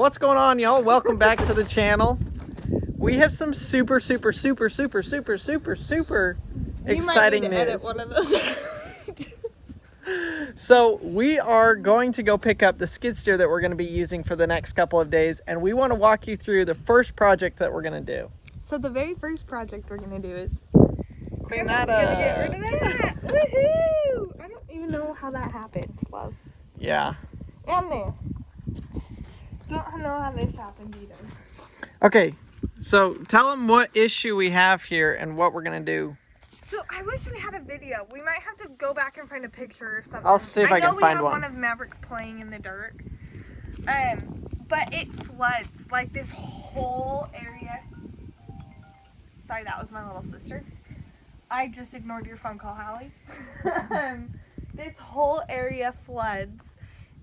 What's going on, y'all? Welcome back to the channel. We have some super exciting You might need to edit one of those. So we are going to go pick up the skid steer that we're going to be using for the next couple of days, and we want to walk you through the first project that we're going to do. So the very first project we're going to do is Clean that up. gonna get rid of that. Woohoo! I don't even know how that happened, love. Yeah. And this. Don't know how this happened either. Okay, so tell them what issue we have here and what we're going to do. So I wish we had a video. We might have to go back and find a picture or something. I'll see if I can find one. I know we have one. one of Maverick playing in the dirt. But it floods like this whole area. Sorry, that was my little sister. I just ignored your phone call, Hallie. This whole area floods.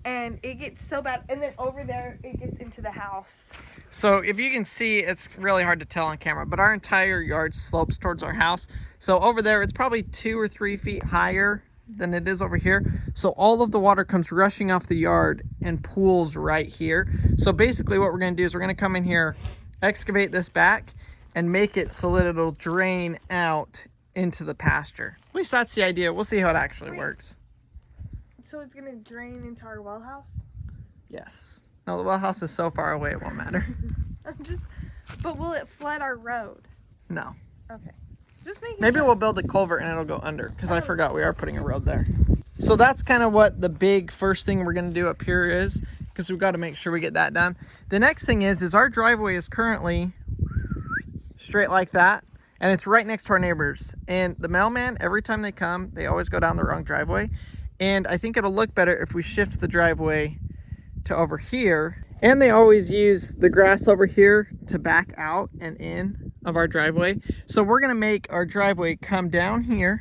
And it gets so bad, and then over there, it gets into the house. So if you can see, it's really hard to tell on camera, but our entire yard slopes towards our house. So over there, it's probably 2 or 3 feet higher than it is over here. So all of the water comes rushing off the yard and pools right here. So basically what we're gonna do is we're gonna come in here, excavate this back, and make it so that it'll drain out into the pasture. At least that's the idea. We'll see how it actually works. So it's gonna drain into our well house? Yes. No, the well house is so far away, it won't matter. But will it flood our road? No. Okay. Just making Maybe sure. we'll build a culvert and it'll go under, because I forgot we are putting a road there. So that's kind of what the big first thing we're going to do up here is, because we've got to make sure we get that done. The next thing is our driveway is currently straight like that, and it's right next to our neighbors. And the mailman, every time they come, they always go down the wrong driveway. And I think it'll look better if we shift the driveway to over here. And they always use the grass over here to back out and in of our driveway. So we're gonna make our driveway come down here,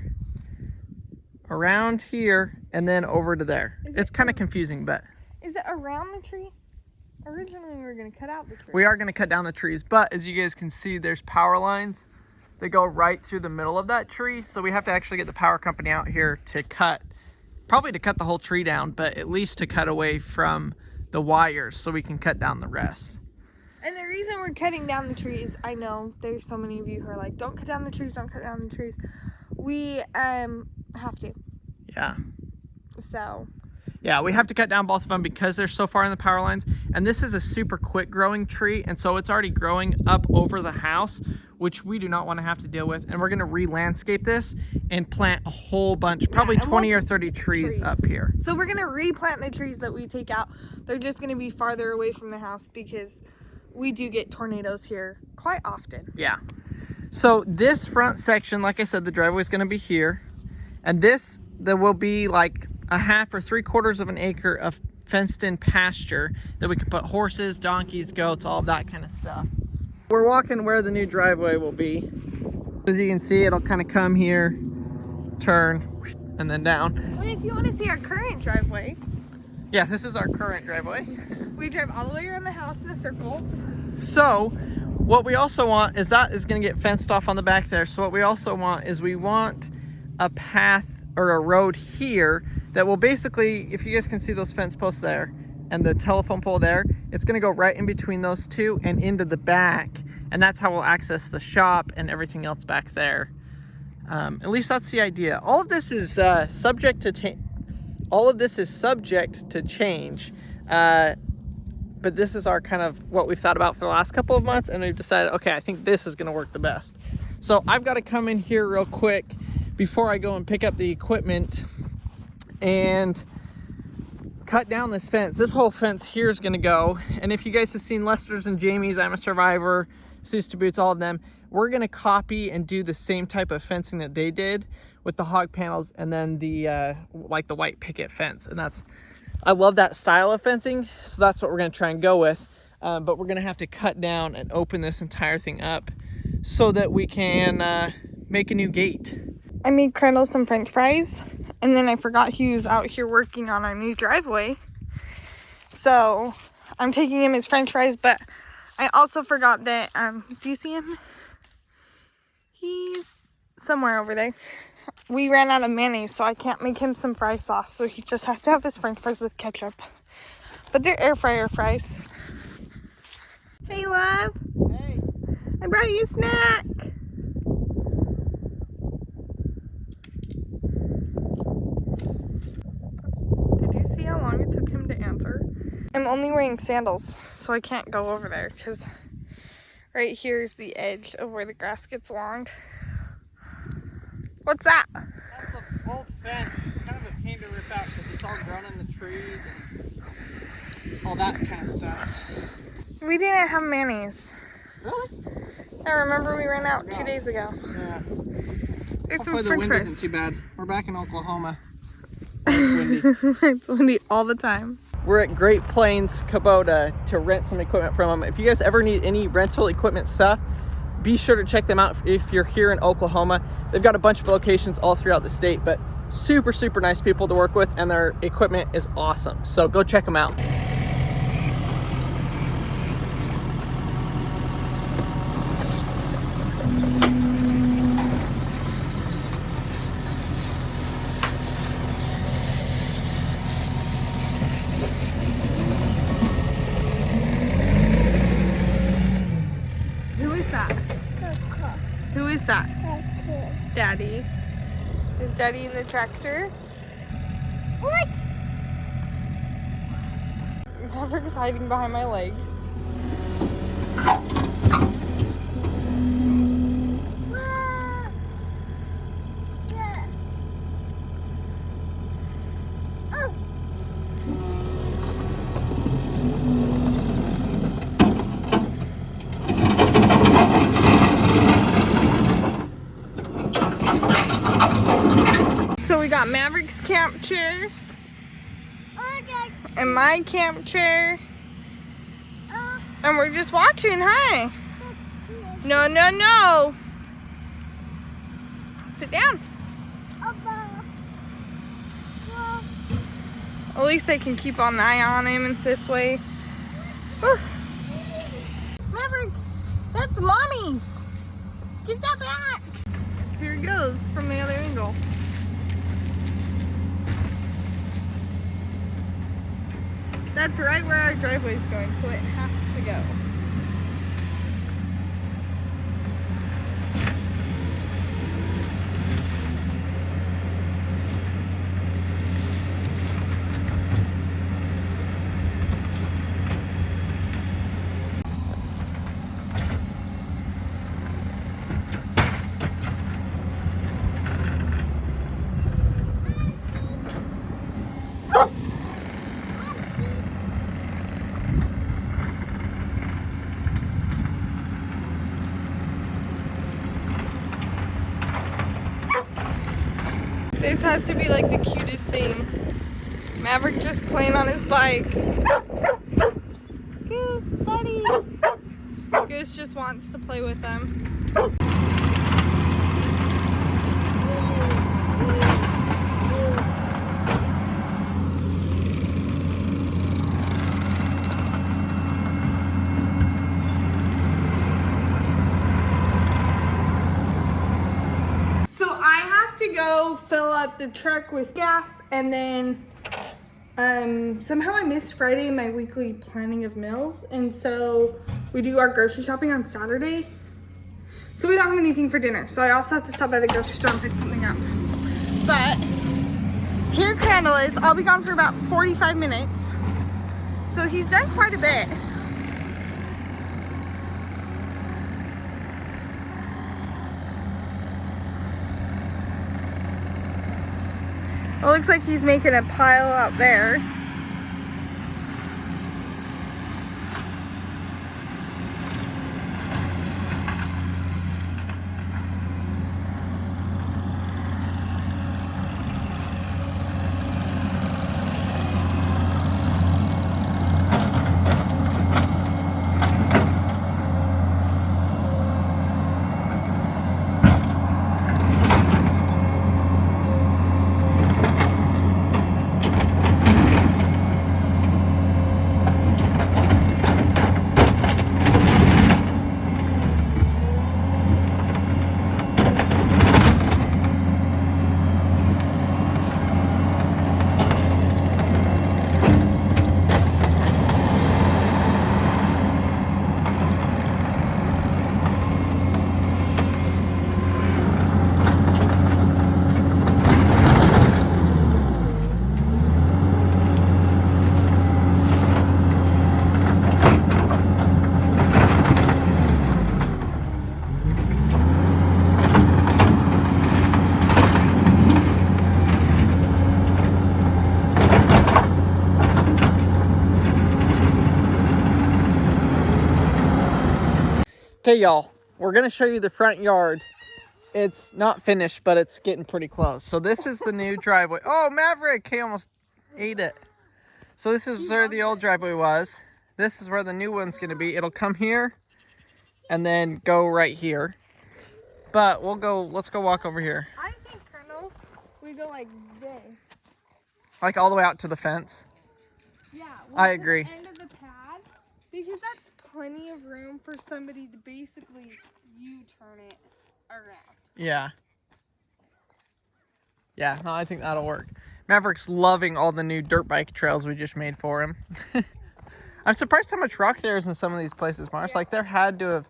around here, and then over to there. It's kind of confusing, but. Is it around the tree? Originally we were gonna cut out the tree. We are gonna cut down the trees, but as you guys can see, there's power lines that go right through the middle of that tree. So we have to actually get the power company out here to cut, probably to cut the whole tree down, but at least to cut away from the wires so we can cut down the rest. And the reason we're cutting down the trees, I know there's so many of you who are like, don't cut down the trees, don't cut down the trees. We have to. Yeah. So. Yeah, we have to cut down both of them because they're so far in the power lines. And this is a super quick growing tree, and so it's already growing up over the house, which we do not want to have to deal with. And we're going to re-landscape this and plant a whole bunch, probably 20 or 30 trees up here. So we're going to replant the trees that we take out. They're just going to be farther away from the house because we do get tornadoes here quite often. Yeah. So this front section, like I said, the driveway is going to be here. And there will be like a 1/2 or 3/4 of an acre of fenced in pasture that we can put horses, donkeys, goats, all of that kind of stuff. We're walking where the new driveway will be. As you can see, it'll kind of come here, turn, and then down. And if you want to see our current driveway. Yeah, this is our current driveway. We drive all the way around the house in a circle. So what we also want is that is going to get fenced off on the back there. So what we also want is we want a path or a road here that will basically, if you guys can see those fence posts there and the telephone pole there, it's going to go right in between those two and into the back. And that's how we'll access the shop and everything else back there. At least that's the idea. All of this is subject to change. All of this is subject to change. But this is our kind of what we've thought about for the last couple of months, and we've decided, okay, I think this is going to work the best. So I've got to come in here real quick before I go and pick up the equipment and cut down this fence. This whole fence here is going to go. And if you guys have seen Lester's and Jamie's I'm a Survivor, Sister Boots, all of them, we're going to copy and do the same type of fencing that they did with the hog panels and then the like the white picket fence. And I love that style of fencing, so that's what we're going to try and go with. But we're going to have to cut down and open this entire thing up so that we can make a new gate. I made Crandall some french fries, and then I forgot he was out here working on our new driveway. So I'm taking him his french fries, but I also forgot that, do you see him? He's somewhere over there. We ran out of mayonnaise, so I can't make him some fry sauce, so he just has to have his french fries with ketchup. But they're air fryer fries. Hey, love. Hey. I brought you a snack. Did you see how long it took him to answer? I'm only wearing sandals, so I can't go over there because right here is the edge of where the grass gets long. What's that? That's an old fence. It's kind of a pain to rip out because it's all grown in the trees and all that kind of stuff. We didn't have mayonnaise. Really? I remember we ran out 2 days ago. Yeah. There's some Hopefully the french wind fries. isn't too bad. We're back in Oklahoma. It's windy. It's windy all the time. We're at Great Plains Kubota to rent some equipment from them. If you guys ever need any rental equipment stuff, be sure to check them out if you're here in Oklahoma. They've got a bunch of locations all throughout the state, but super, super nice people to work with, and their equipment is awesome. So go check them out. Who is that? Who is that? Daddy. Is Daddy in the tractor? What? Maverick's hiding behind my leg. So we got Maverick's camp chair and my camp chair, and we're just watching. Hi. No, no, no. Sit down. At least I can keep an eye on him this way. Whew. Maverick, that's Mommy's. Get that back. Here it goes from the other angle. That's right where our driveway is going, so it has to go. This has to be like the cutest thing. Maverick just playing on his bike. Goose, buddy. Goose just wants to play with them. To go fill up the truck with gas, and then somehow I missed Friday, my weekly planning of meals, and so we do our grocery shopping on Saturday, so we don't have anything for dinner. So I also have to stop by the grocery store and pick something up. But here Crandall is. I'll be gone for about 45 minutes, so he's done quite a bit. It looks like he's making a pile out there. Okay, y'all, we're gonna show you the front yard. It's not finished, but it's getting pretty close. So this is the new driveway. Oh, Maverick, he almost ate it. So this is where the old driveway was. This is where the new one's gonna be. It'll come here and then go right here. But let's go walk over here. I think, Colonel, we go like this. Like all the way out to the fence. Yeah. I agree. The end of the pad, because that's plenty of room for somebody to basically U-turn it around. Yeah. Yeah, no, I think that'll work. Maverick's loving all the new dirt bike trails we just made for him. I'm surprised how much rock there is in some of these places, Mars. Yeah. Like there had to have...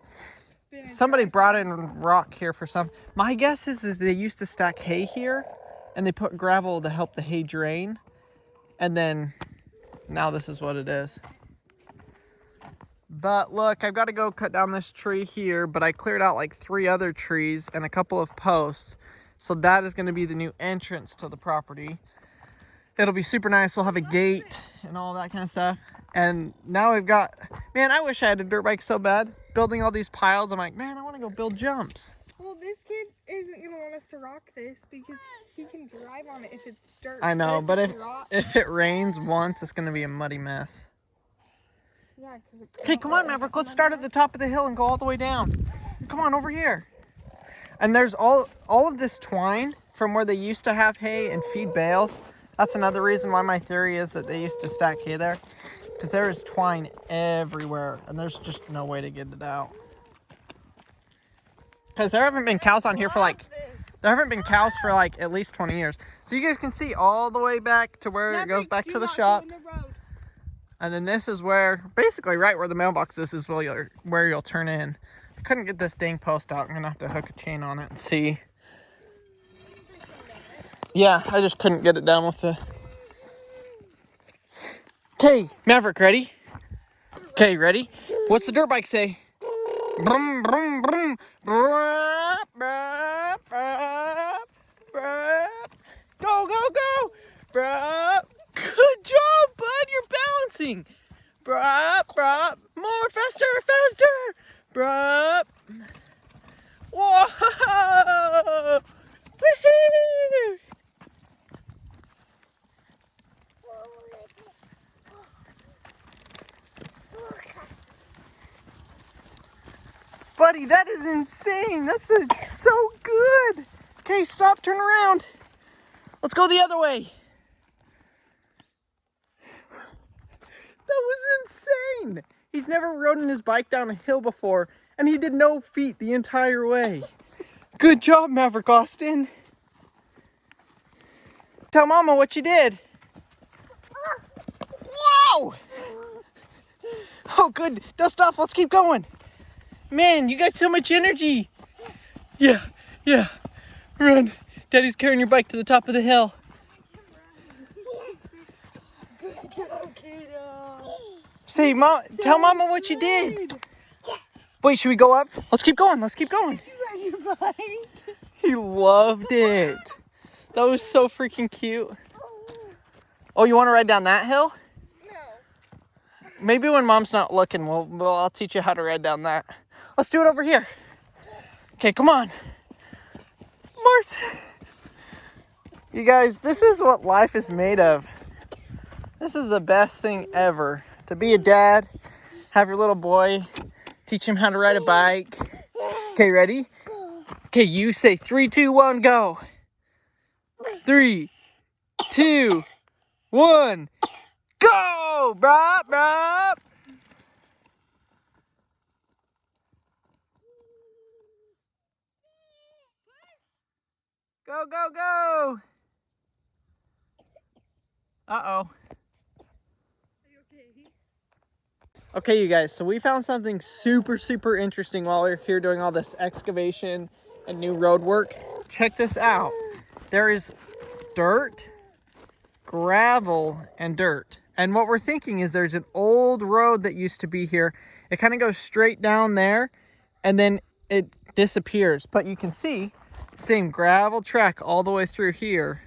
Somebody brought in rock here for some... My guess is they used to stack hay here, and they put gravel to help the hay drain. And then now this is what it is. But look, I've got to go cut down this tree here, but I cleared out like 3 other trees and a couple of posts. So that is going to be the new entrance to the property. It'll be super nice. We'll have a gate and all that kind of stuff. And now we've got, man, I wish I had a dirt bike so bad. Building all these piles, I'm like, man, I want to go build jumps. Well, this kid isn't going to want us to rock this because he can drive on it if it's dirt. I know, but if it rains once, it's going to be a muddy mess. Yeah, okay, come on, Maverick. Let's start at the top of the hill and go all the way down. Come on, over here. And there's all of this twine from where they used to have hay and feed bales. That's another reason why my theory is that they used to stack hay there. Because there is twine everywhere, and there's just no way to get it out. Because there haven't been cows on here for like... There haven't been cows for like at least 20 years. So you guys can see all the way back to where it goes back to the shop. And then this is where, basically right where the mailbox is where you'll turn in. I couldn't get this dang post out. I'm going to have to hook a chain on it and see. Yeah, I just couldn't get it down with the... Okay, Maverick, ready? Okay, ready? What's the dirt bike say? Brum, brum, brum. Brap, brap, brap, brap. Go, go, go. Brap. Good job, bud. You're bouncing. Brap, brap. More, faster, faster. Brap. Whoa. Woohoo. Buddy, that is insane. That's so good. Okay, stop, turn around. Let's go the other way. That was insane. He's never ridden his bike down a hill before, and he did no feet the entire way. Good job, Maverick Austin. Tell Mama what you did. Whoa! Oh, good. Dust off. Let's keep going. Man, you got so much energy. Yeah, yeah. Run. Daddy's carrying your bike to the top of the hill. Good job, kiddo. Say, tell Mama what you did. Wait, should we go up? Let's keep going. Let's keep going. Did you ride your bike? He loved it. That was so freaking cute. Oh, you want to ride down that hill? No. Maybe when Mom's not looking, I'll teach you how to ride down that. Let's do it over here. Okay, come on. Mars. You guys, this is what life is made of. This is the best thing ever. To be a dad, have your little boy, teach him how to ride a bike. Okay, ready? Okay, you say 3, 2, 1, go. 3, 2, 1, go! Brap, brap. Go, go, go! Uh-oh. Okay, you guys, so we found something super, super interesting while we were here doing all this excavation and new road work. Check this out. There is dirt, gravel, and dirt. And what we're thinking is there's an old road that used to be here. It kind of goes straight down there, and then it disappears. But you can see, same gravel track all the way through here.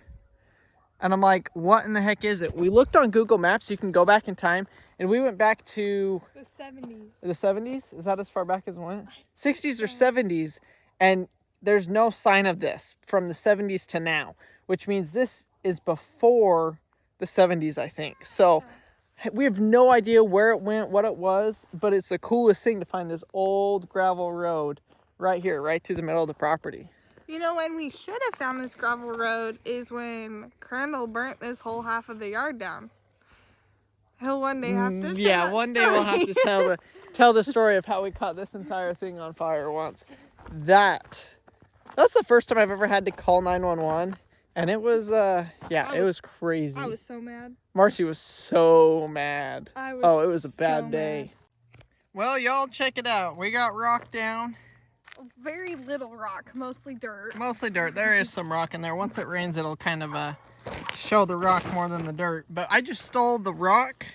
And I'm like, what in the heck is it? We looked on Google Maps. You can go back in time. And we went back to... The 70s. The 70s? Is that as far back as it went? 60s or 70s. And there's no sign of this from the 70s to now. Which means this is before the 70s, I think. So we have no idea where it went, what it was. But it's the coolest thing to find this old gravel road right here, right through the middle of the property. You know, when we should have found this gravel road is when Crandall burnt this whole half of the yard down. He'll one day have to yeah, one day we'll have to tell the story of how we caught this entire thing on fire once. That's the first time I've ever had to call 911, and it was it was crazy. I was so mad. Marcy was so mad. It was a bad day. Well, y'all check it out. We got rock down. Very little rock, mostly dirt. Mostly dirt. There is some rock in there. Once it rains, it'll kind of show the rock more than the dirt. But I just stole the rock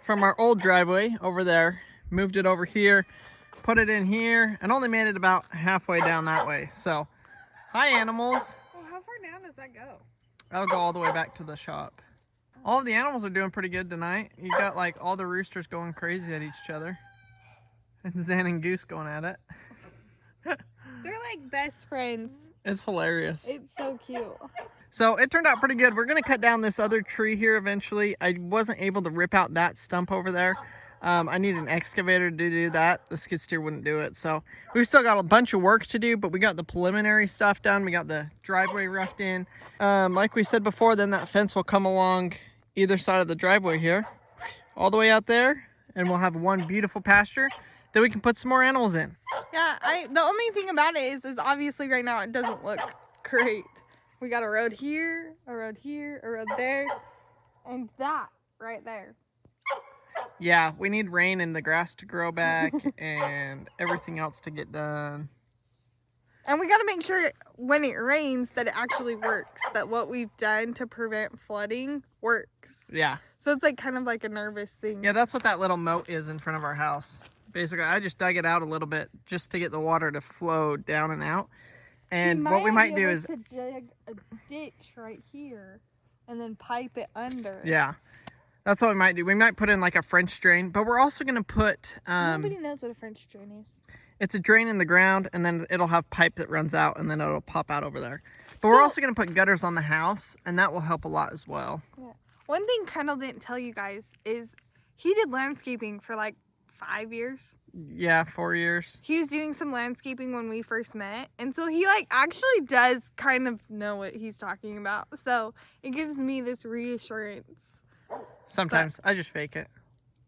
from our old driveway over there, moved it over here, put it in here, and only made it about halfway down that way. So, hi animals. Well, how far down does that go? That'll go all the way back to the shop. All of the animals are doing pretty good tonight. You got like all the roosters going crazy at each other. And Zan and Goose going at it. They're like best friends. It's hilarious. It's so cute. So it turned out pretty good. We're going to cut down this other tree here eventually. I wasn't able to rip out that stump over there. I need an excavator to do that. The skid steer wouldn't do it. So we've still got a bunch of work to do, but we got the preliminary stuff done. We got the driveway roughed in. Like we said before, then that fence will come along either side of the driveway here, all the way out there, and we'll have one beautiful pasture that we can put some more animals in. Yeah, the only thing about it is obviously right now it doesn't look great. We got a road here, a road here, a road there, and that right there. Yeah, we need rain and the grass to grow back and everything else to get done. And we got to make sure when it rains that it actually works, that what we've done to prevent flooding works. Yeah. So it's like kind of like a nervous thing. Yeah, that's what that little moat is in front of our house. Basically, I just dug it out a little bit just to get the water to flow down and out. And what we might do is to dig a ditch right here and then pipe it under. Yeah, that's what we might do. We might put in like a French drain, but we're also going to put... Nobody knows what a French drain is. It's a drain in the ground, and then it'll have pipe that runs out, and then it'll pop out over there. But we're also going to put gutters on the house, and that will help a lot as well. Yeah. One thing Crandall didn't tell you guys is he did landscaping for like 5 years. Yeah, 4 years. He was doing some landscaping when we first met, and so he like actually does kind of know what he's talking about. So it gives me this reassurance. Sometimes I just fake it.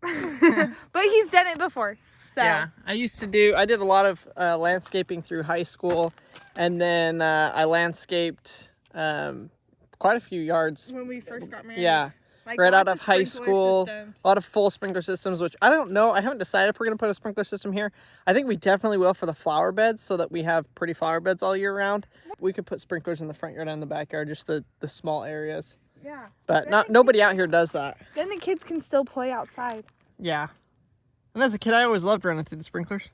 But he's done it before. So yeah, I did a lot of landscaping through high school, and then I landscaped quite a few yards. When we first got married. Yeah. Like right out of high sprinkler school, systems. A lot of full sprinkler systems, which I don't know. I haven't decided if we're going to put a sprinkler system here. I think we definitely will for the flower beds so that we have pretty flower beds all year round. We could put sprinklers in the front yard and the backyard, just the small areas. Yeah. But nobody out here does that. Then the kids can still play outside. Yeah. And as a kid, I always loved running through the sprinklers.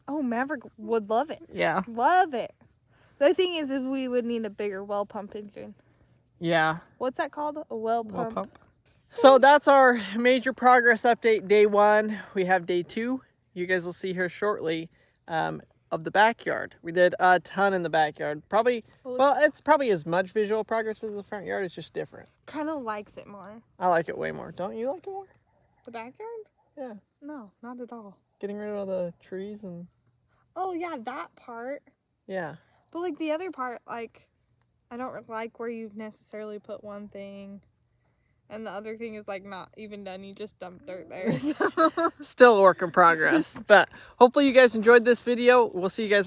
Oh, Maverick would love it. Yeah. Love it. The thing is we would need a bigger well pump engine. Yeah. What's that called? A well pump. Well pump. So that's our major progress update, day 1. We have day 2. You guys will see here shortly of the backyard. We did a ton in the backyard. It's probably as much visual progress as the front yard. It's just different. Kind of likes it more. I like it way more. Don't you like it more? The backyard? Yeah. No, not at all. Getting rid of the trees and... Oh, yeah, that part. Yeah. But, like, the other part, like, I don't like where you necessarily put one thing and the other thing is, like, not even done. You just dumped dirt there. So. Still a work in progress. But hopefully you guys enjoyed this video. We'll see you guys